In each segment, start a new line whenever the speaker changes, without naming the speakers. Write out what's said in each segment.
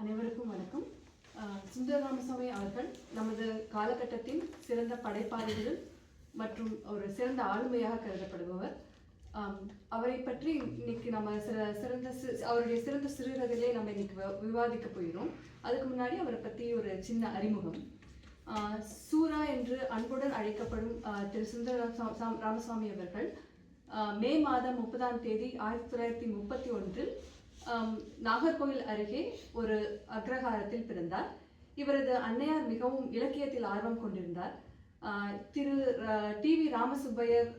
அனைவருக்கும் வணக்கம். சுந்தர ராமசாமி அவர்கள் நமது காலகட்டத்தின் சிறந்த படைப்பாளிகள் மற்றும் ஒரு சிறந்த ஆளுமையாக கருதப்படுபவர். அவரை பற்றி இன்னைக்கு நம்ம அவருடைய சிறந்த சிறுகதையிலே நம்ம இன்னைக்கு விவாதிக்க போகிறோம். அதுக்கு முன்னாடி அவரை பற்றி ஒரு சின்ன அறிமுகம். சூரா என்று அன்புடன் அழைக்கப்படும் திரு சுந்தர ராமசாமி அவர்கள் மே மாதம் 30ஆம் தேதி 1931 நாகர்கோவில் அருகே ஒரு அக்ரஹாரத்தில் பிறந்தார். இவரது அன்னையார் மிகவும் இலக்கியத்தில் ஆர்வம் கொண்டிருந்தார். திரு டிவி ராமசுப்பையர்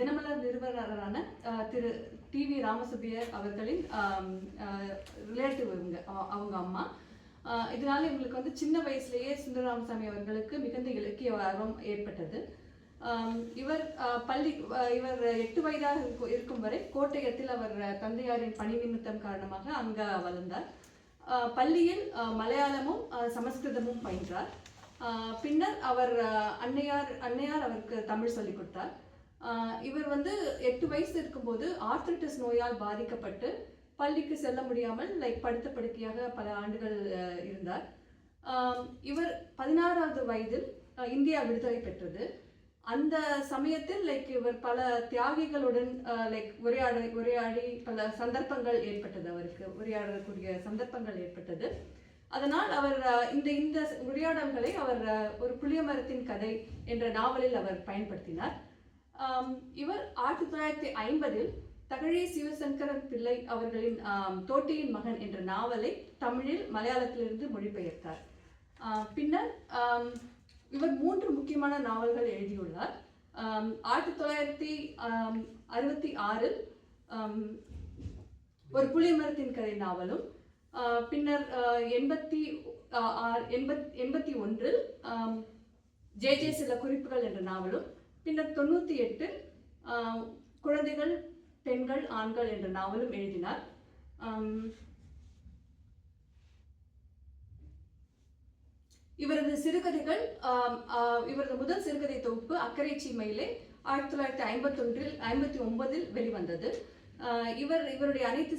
தினமலர் நிறுவனரான திரு டிவி ராமசுப்பையர் அவர்களின் ரிலேட்டிவ் அவங்க அம்மா. இதனால இவங்களுக்கு வந்து சின்ன வயசுலேயே சுந்தர ராமசாமி அவர்களுக்கு மிகுந்த இலக்கிய ஆர்வம் ஏற்பட்டது. இவர் 8 வயதாக இருக்கும் வரை கோட்டயத்தில் அவர் தந்தையாரின் பணி நிமித்தம் காரணமாக அங்க வளர்ந்தார். பள்ளியில் மலையாளமும் சமஸ்கிருதமும் பயின்றார். பின்னர் அவர் அன்னையார் அவருக்கு தமிழ் சொல்லிக் கொடுத்தார். இவர் வந்து 8 வயசு இருக்கும்போது ஆர்த்ரைட்டிஸ் நோயால் பாதிக்கப்பட்டு பள்ளிக்கு செல்ல முடியாமல் படுத்த படுக்கையாக பல ஆண்டுகள் இருந்தார். இவர் 16வது வயதில் இந்தியா விடுதலை பெற்றது. அந்த சமயத்தில் இவர் பல தியாகிகளுடன் உரையாடி பல சந்தர்ப்பங்கள் ஏற்பட்டது. அவருக்கு உரையாடக்கூடிய சந்தர்ப்பங்கள் ஏற்பட்டது. அதனால் அவர் இந்த உரையாடல்களை அவர் ஒரு புளியமரத்தின் கதை என்ற நாவலில் அவர் பயன்படுத்தினார். இவர் 1950 தகழி சிவசங்கரன் பிள்ளை அவர்களின் தோட்டியின் மகன் என்ற நாவலை தமிழில் மலையாளத்திலிருந்து மொழிபெயர்த்தார். பின்னர் இவர் 3 முக்கியமான நாவல்கள் எழுதியுள்ளார். 1966 ஒரு புளியமரத்தின் கதை நாவலும், பின்னர் 81 ஜே சில குறிப்புகள் என்ற நாவலும், பின்னர் 98 குழந்தைகள் பெண்கள் ஆண்கள் என்ற நாவலும் எழுதினார். இவரது சிறுகதைகள் இவரது முதல் சிறுகதை தொகுப்பு அக்கறை சீமையிலே 1959 வெளிவந்தது. இவருடைய அனைத்து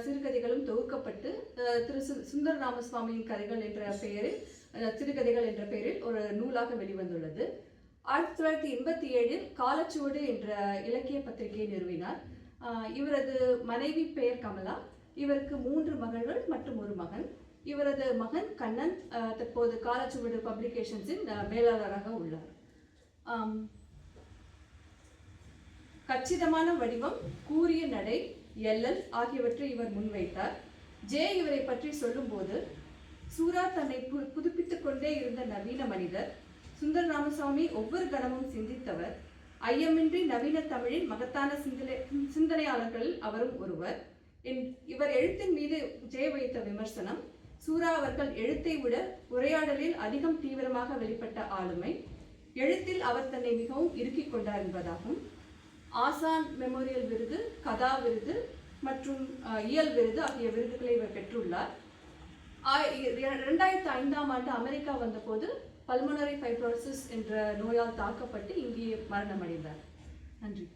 சிறுகதைகளும் தொகுக்கப்பட்டு திரு சுந்தர ராமசுவாமியின் கதைகள் என்ற பெயரில் சிறுகதைகள் என்ற பெயரில் ஒரு நூலாக வெளிவந்துள்ளது. 1987 காலச்சுவடு என்ற இலக்கிய பத்திரிகையை நிறுவினார். இவரது மனைவி பெயர் கமலா. இவருக்கு 3 மகள்கள் மற்றும் ஒரு மகன். இவரது மகன் கண்ணன் தற்போது காலச்சுவடு பப்ளிகேஷன்ஸின் மேலாளராக உள்ளார். கச்சிதமான வடிவம், கூரிய நடை, எல்லல் ஆகியவற்றை இவர் முன்வைத்தார். இவரை பற்றி சொல்லும்போது, சூரா தன்னை புதுப்பித்துக் கொண்டே இருந்த நவீன மனிதர். சுந்தர ராமசாமி ஒவ்வொரு கணமும் சிந்தித்தவர். ஐயமின்றி நவீன தமிழின் மகத்தான சிந்தனையாளர்களில் அவரும் ஒருவர். இவர் எழுத்தின் மீது வைத்த விமர்சனம், சூரா அவர்கள் எழுத்தை விட உரையாடலில் அதிகம் தீவிரமாக வெளிப்பட்ட ஆளுமை, எழுத்தில் அவர் தன்னை மிகவும் இறுக்கிக் கொண்டார் என்பதாகும். ஆசான் மெமோரியல் விருது, கதா விருது மற்றும் இயல் விருது ஆகிய விருதுகளை இவர் பெற்றுள்ளார். 2005ஆம் ஆண்டு அமெரிக்கா வந்தபோது பல்மனரி ஃபைப்ரோசிஸ் என்ற நோயால் தாக்கப்பட்டு இங்கே மரணமடைந்தார். நன்றி.